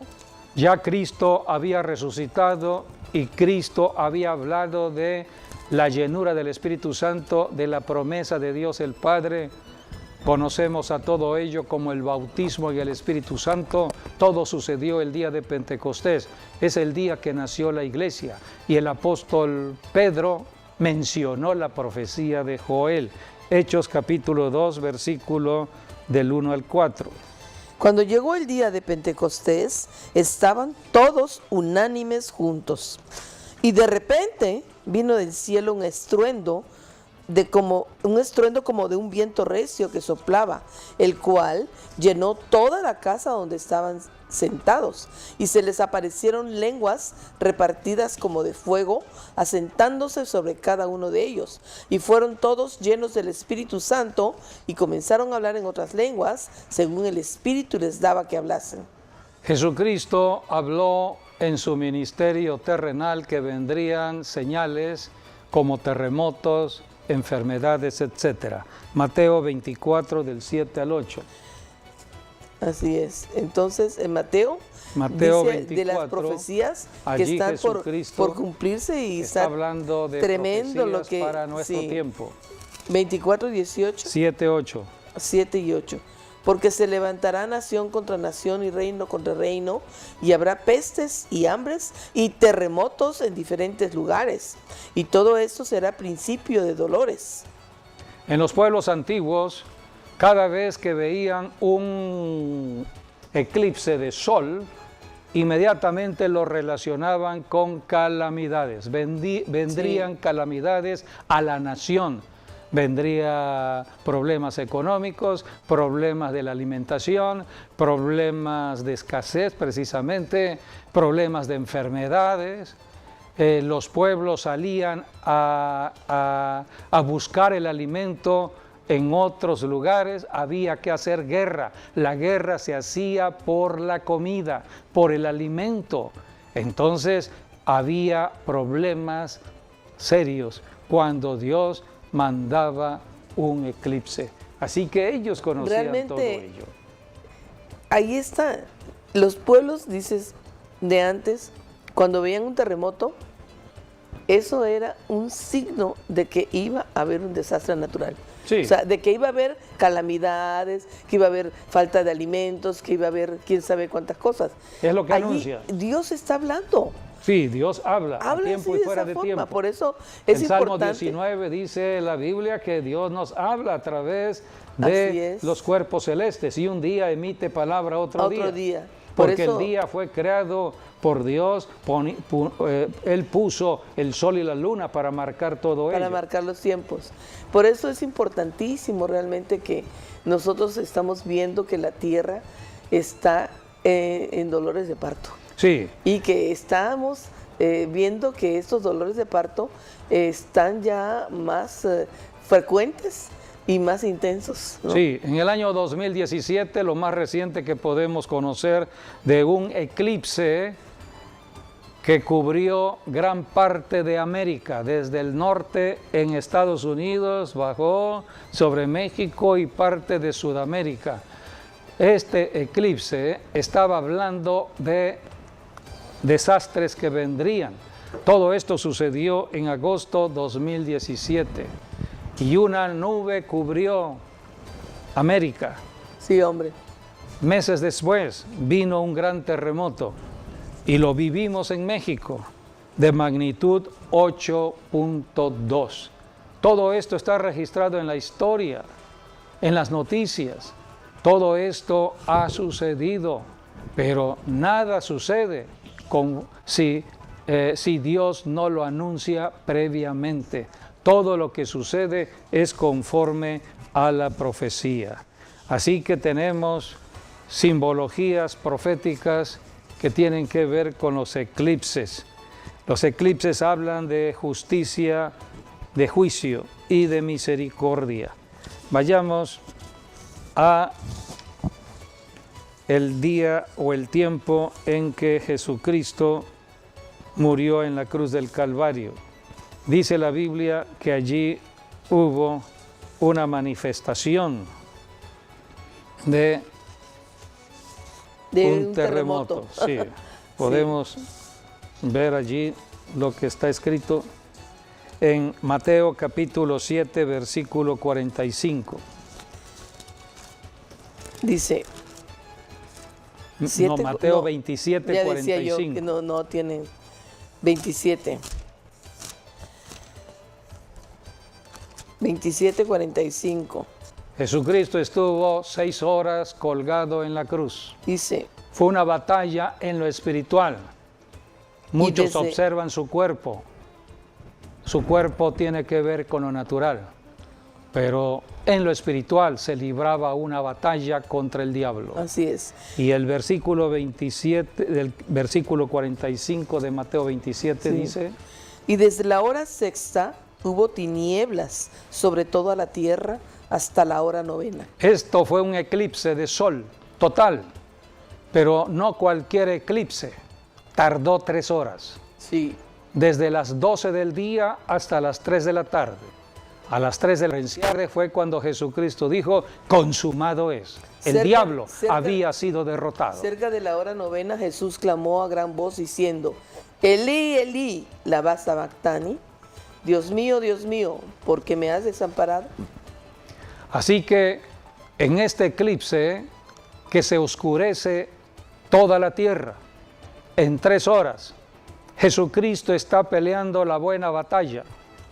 ya Cristo había resucitado y Cristo había hablado de la llenura del Espíritu Santo, de la promesa de Dios el Padre, conocemos a todo ello como el bautismo y el Espíritu Santo. Todo sucedió el día de Pentecostés. Es el día que nació la iglesia. Y el apóstol Pedro mencionó la profecía de Joel. Hechos capítulo 2, versículo del 1 al 4. Cuando llegó el día de Pentecostés, estaban todos unánimes juntos. Y de repente vino del cielo un estruendo como de un viento recio que soplaba, el cual llenó toda la casa donde estaban sentados, y se les aparecieron lenguas repartidas como de fuego, asentándose sobre cada uno de ellos, y fueron todos llenos del Espíritu Santo, y comenzaron a hablar en otras lenguas, según el Espíritu les daba que hablasen. Jesucristo habló en su ministerio terrenal que vendrían señales como terremotos, enfermedades, etc. Mateo 24, del 7 al 8. Así es. Entonces, en Mateo dice 24, de las profecías que están por cumplirse y está hablando de tremendo lo que para nuestro tiempo. 24, 18. 7, 8. 7 y 8. Porque se levantará nación contra nación y reino contra reino, y habrá pestes y hambres y terremotos en diferentes lugares, y todo esto será principio de dolores. En los pueblos antiguos, cada vez que veían un eclipse de sol, inmediatamente lo relacionaban con calamidades. Vendrían calamidades a la nación. Vendría problemas económicos, problemas de la alimentación, problemas de escasez precisamente, problemas de enfermedades. Los pueblos salían a buscar el alimento en otros lugares, había que hacer guerra. La guerra se hacía por la comida, por el alimento. Entonces había problemas serios cuando Dios mandaba un eclipse. Así que ellos conocían realmente, todo ello. Ahí está. Los pueblos, dices, de antes, cuando veían un terremoto, eso era un signo de que iba a haber un desastre natural. Sí. O sea, de que iba a haber calamidades, que iba a haber falta de alimentos, que iba a haber quién sabe cuántas cosas. Es lo que allí anuncia. Dios está hablando. Sí, Dios habla a Habla tiempo así y de fuera esa de forma, tiempo. por eso es En Salmo importante. 19 dice la Biblia que Dios nos habla a través Así de es. los cuerpos celestes y un día emite palabra otro día. Por Porque eso, el día fue creado por Dios, Él puso el sol y la luna para marcar todo para ello. marcar los tiempos. Por eso es importantísimo realmente que nosotros estamos viendo que la tierra está en dolores de parto. Sí, Y que estamos viendo que estos dolores de parto están ya más frecuentes y más intensos, ¿no? sí, en el año 2017 lo más reciente que podemos conocer de un eclipse que cubrió gran parte de América, desde el norte en Estados Unidos, bajó sobre México y parte de Sudamérica. Este eclipse estaba hablando de desastres que vendrían. Todo esto sucedió en agosto 2017 y una nube cubrió América. Sí, hombre. Meses después vino un gran terremoto y lo vivimos en México de magnitud 8.2. Todo esto está registrado en la historia, en las noticias. Todo esto ha sucedido, pero nada sucede si Dios no lo anuncia previamente. Todo lo que sucede es conforme a la profecía. Así que tenemos simbologías proféticas que tienen que ver con los eclipses. Los eclipses hablan de justicia, de juicio y de misericordia. Vayamos a el día o el tiempo en que Jesucristo murió en la cruz del Calvario. Dice la Biblia que allí hubo una manifestación de un terremoto. Sí, podemos ver allí lo que está escrito en Mateo capítulo 7, versículo 45. Dice... No, Mateo 27, ya 45. decía yo que no tiene 27. 27, 45. Jesucristo estuvo 6 horas colgado en la cruz. Dice... Fue una batalla en lo espiritual. Muchos observan su cuerpo. Su cuerpo tiene que ver con lo natural. Pero en lo espiritual se libraba una batalla contra el diablo. Así es. Y el versículo 27, del versículo 45 de Mateo 27 dice: y desde la hora sexta hubo tinieblas sobre toda la tierra hasta la hora novena. Esto fue un eclipse de sol total, pero no cualquier eclipse. Tardó 3 horas. Sí. Desde las 12 del día hasta las 3 de la tarde. A las 3 de la tarde fue cuando Jesucristo dijo: consumado es. El diablo había sido derrotado. Cerca de la hora novena Jesús clamó a gran voz diciendo: Elí, Elí, lama sabactani. Dios mío, ¿por qué me has desamparado? Así que en este eclipse que se oscurece toda la tierra en 3 horas, Jesucristo está peleando la buena batalla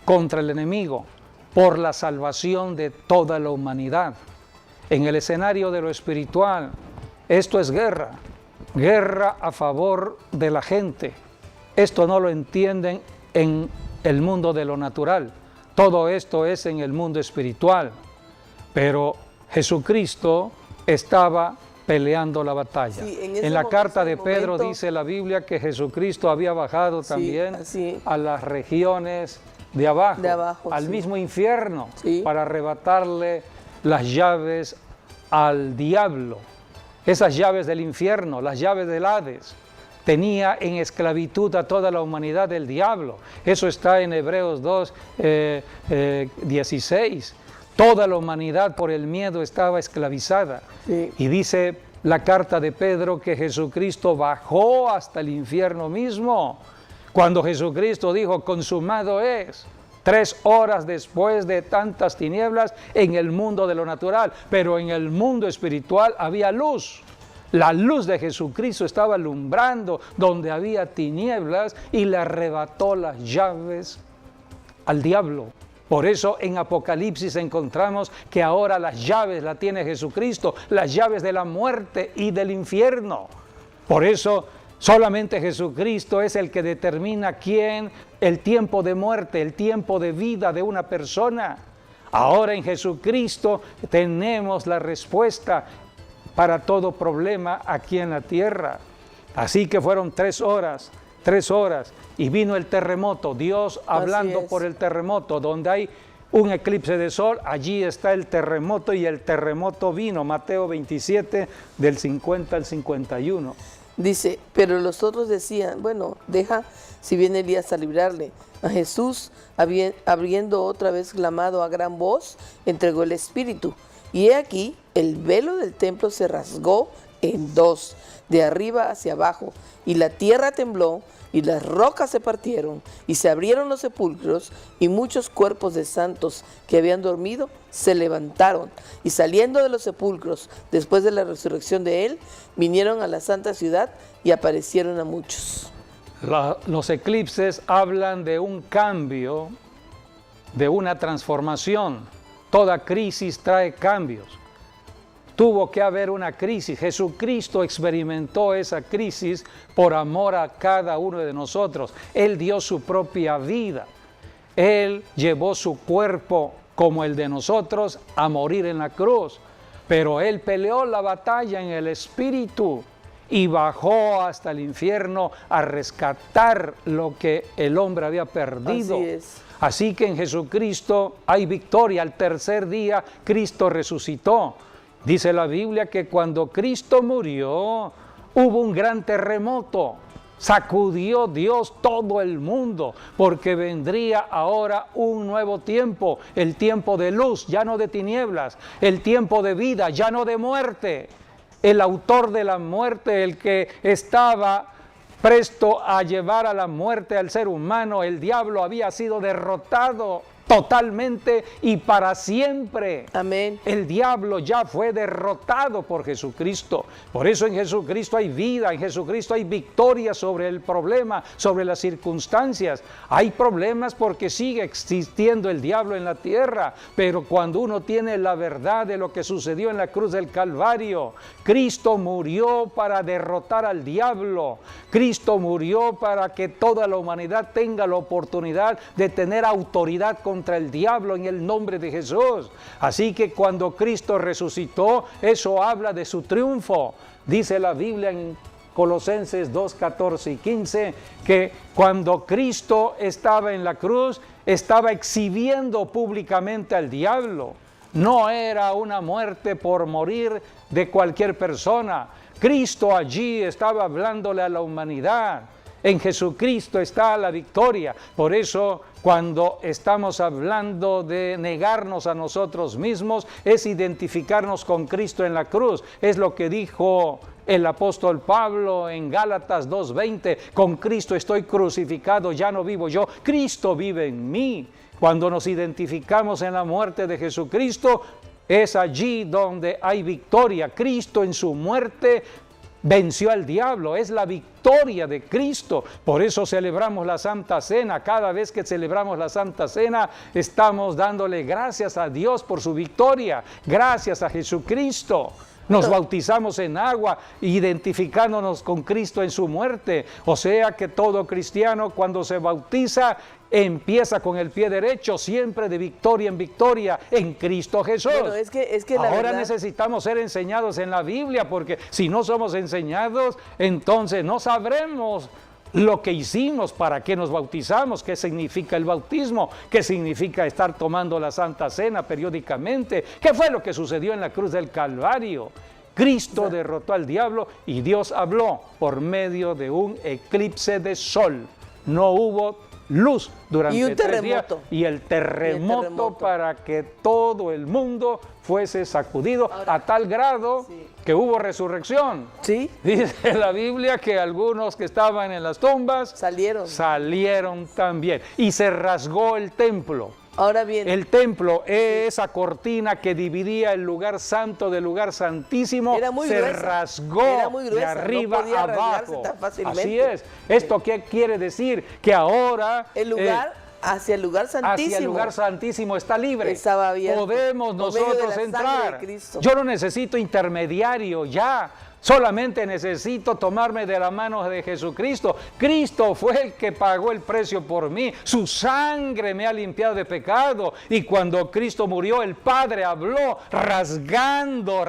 contra el enemigo por la salvación de toda la humanidad. En el escenario de lo espiritual, esto es guerra, guerra a favor de la gente. Esto no lo entienden en el mundo de lo natural, todo esto es en el mundo espiritual. Pero Jesucristo estaba peleando la batalla. Sí, en la carta de Pedro dice la Biblia que Jesucristo había bajado también a las regiones de abajo, al mismo infierno, para arrebatarle las llaves al diablo. Esas llaves del infierno, las llaves del Hades, tenía en esclavitud a toda la humanidad del diablo. Eso está en Hebreos 2, 16. Toda la humanidad por el miedo estaba esclavizada. Sí. Y dice la carta de Pedro que Jesucristo bajó hasta el infierno mismo. Cuando Jesucristo dijo: consumado es, 3 horas después de tantas tinieblas en el mundo de lo natural, pero en el mundo espiritual había luz. La luz de Jesucristo estaba alumbrando donde había tinieblas y le arrebató las llaves al diablo. Por eso en Apocalipsis encontramos que ahora las llaves las tiene Jesucristo, las llaves de la muerte y del infierno. Por eso solamente Jesucristo es el que determina el tiempo de muerte, el tiempo de vida de una persona. Ahora en Jesucristo tenemos la respuesta para todo problema aquí en la tierra. Así que fueron 3 horas, y vino el terremoto, Dios hablando por el terremoto, donde hay un eclipse de sol, allí está el terremoto y el terremoto vino, Mateo 27, del 50 al 51. Dice, pero los otros decían, bueno, deja si viene Elías a librarle. A Jesús, abriendo otra vez clamado a gran voz, entregó el Espíritu. Y he aquí, el velo del templo se rasgó en 2, de arriba hacia abajo, y la tierra tembló, y las rocas se partieron, y se abrieron los sepulcros, y muchos cuerpos de santos que habían dormido se levantaron, y saliendo de los sepulcros, después de la resurrección de él, vinieron a la santa ciudad y aparecieron a muchos. Los eclipses hablan de un cambio, de una transformación. Toda crisis trae cambios. Tuvo que haber una crisis. Jesucristo experimentó esa crisis por amor a cada uno de nosotros. Él dio su propia vida. Él llevó su cuerpo como el de nosotros a morir en la cruz. Pero Él peleó la batalla en el Espíritu y bajó hasta el infierno a rescatar lo que el hombre había perdido. Así es. Así que en Jesucristo hay victoria. Al tercer día Cristo resucitó. Dice la Biblia que cuando Cristo murió, hubo un gran terremoto. Sacudió Dios todo el mundo, porque vendría ahora un nuevo tiempo, el tiempo de luz, ya no de tinieblas, el tiempo de vida, ya no de muerte. El autor de la muerte, el que estaba presto a llevar a la muerte al ser humano, el diablo, había sido derrotado totalmente y para siempre. Amén. El diablo ya fue derrotado por Jesucristo. Por eso en Jesucristo hay vida, en Jesucristo hay victoria sobre el problema, sobre las circunstancias. Hay problemas porque sigue existiendo el diablo en la tierra, pero cuando uno tiene la verdad de lo que sucedió en la cruz del Calvario, Cristo murió para derrotar al diablo. Cristo murió para que toda la humanidad tenga la oportunidad de tener autoridad contra el diablo en el nombre de Jesús. Así que cuando Cristo resucitó, eso habla de su triunfo. Dice la Biblia en Colosenses 2, 14 y 15, que cuando Cristo estaba en la cruz, estaba exhibiendo públicamente al diablo. No era una muerte por morir de cualquier persona. Cristo allí estaba hablándole a la humanidad. En Jesucristo está la victoria. Por eso, cuando estamos hablando de negarnos a nosotros mismos, es identificarnos con Cristo en la cruz. Es lo que dijo el apóstol Pablo en Gálatas 2:20. Con Cristo estoy crucificado, ya no vivo yo, Cristo vive en mí. Cuando nos identificamos en la muerte de Jesucristo, es allí donde hay victoria. Cristo en su muerte venció al diablo, es la victoria de Cristo. Por eso celebramos la Santa Cena. Cada vez que celebramos la Santa Cena, estamos dándole gracias a Dios por su victoria, gracias a Jesucristo. Nos bautizamos en agua, identificándonos con Cristo en su muerte. O sea que todo cristiano cuando se bautiza empieza con el pie derecho, siempre de victoria en victoria en Cristo Jesús. Bueno, es que ahora la verdad, necesitamos ser enseñados en la Biblia, porque si no somos enseñados, entonces no sabremos lo que hicimos, para qué nos bautizamos, qué significa el bautismo, qué significa estar tomando la Santa Cena periódicamente, qué fue lo que sucedió en la cruz del Calvario. Cristo derrotó al diablo y Dios habló por medio de un eclipse de sol. No hubo luz durante 3 días y el terremoto para que todo el mundo fuese sacudido. Ahora, a tal grado que hubo resurrección. Sí. Dice la Biblia que algunos que estaban en las tumbas salieron también y se rasgó el templo. Ahora bien, el templo, esa cortina que dividía el lugar santo del lugar santísimo, era muy se gruesa, rasgó era muy gruesa, de arriba no podía rasgarse abajo. tan fácilmente. Así es. ¿Esto qué quiere decir? Que ahora el lugar hacia el lugar santísimo, hacia el lugar santísimo está libre. Estaba abierto. Podemos Por medio de nosotros la sangre entrar. de Cristo. Yo no necesito intermediario ya. Solamente necesito tomarme de la mano de Jesucristo. Cristo fue el que pagó el precio por mí. Su sangre me ha limpiado de pecado. Y cuando Cristo murió, el Padre habló rasgando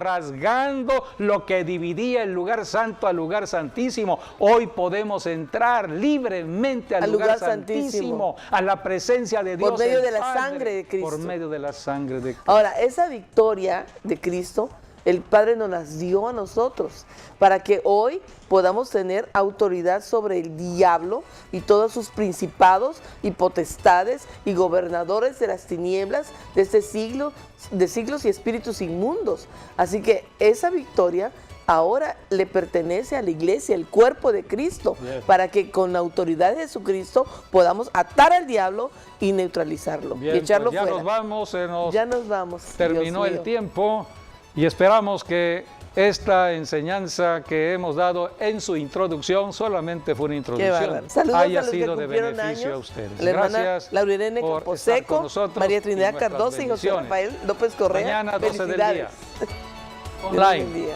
lo que dividía el lugar santo al lugar santísimo. Hoy podemos entrar libremente al lugar santísimo, a la presencia de Dios. Por medio de la Padre, sangre de Cristo. Por medio de la sangre de Cristo. Ahora, esa victoria de Cristo, el Padre nos las dio a nosotros para que hoy podamos tener autoridad sobre el diablo y todos sus principados y potestades y gobernadores de las tinieblas de este siglo, de siglos y espíritus inmundos. Así que esa victoria ahora le pertenece a la iglesia, el cuerpo de Cristo, para que con la autoridad de Jesucristo podamos atar al diablo y neutralizarlo, Bien, y echarlo pues ya fuera. Nos vamos, Ya nos vamos. Terminó Dios el mío. tiempo. Y esperamos que esta enseñanza que hemos dado en su introducción, solamente fue una Qué introducción, bárbaro. Saludos haya a los que sido de cumplieron beneficio a años. ustedes. La hermana Gracias Laura Irene por estar con Camposeco, nosotros María y Trinidad nuestras Cardosa y José bendiciones. Rafael López Correa. Mañana, 12 del día. Felicidades. Dios los Online. bendiga.